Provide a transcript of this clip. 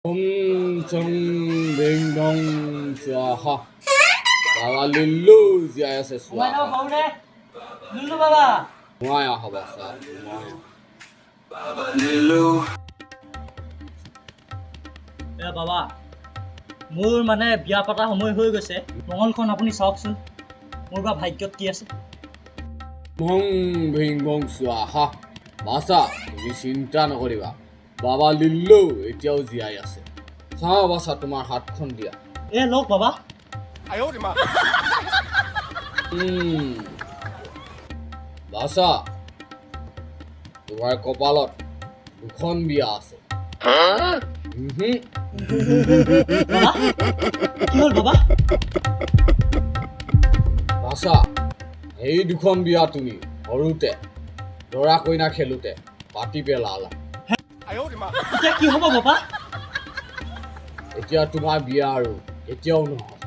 Chong bing dong swaha. Baba Lillu jaya se swaha. Mana kau ni? Lillu baba. Maya haba sa. Maya. Baba Lillu. Ya baba. Mur mana biar patah homoy hoy gese. Mongol kon apuni saoksun. Mur ba bhagyot ki ase. Chong bing dong swaha. Basa তুমি চিন্তা নকৰিবা বাবা লিল্লু এতিয়াও জীয়াই আছে চাও বাসা তোমাৰ হাতখন দিয়া এ লোক বাবা বাসা তোমাৰ কপালত দুখন বিয়া আছে বাবা কি হল বাবা বাসা এই দুখন বিয়া তুমি সৰুতে দৰা কইনা খেলুতে পাতি পেলালা এতিয়া কি হ'ব বাবা এতিয়া তোমাৰ বিয়া আৰু এতিয়াও নহয়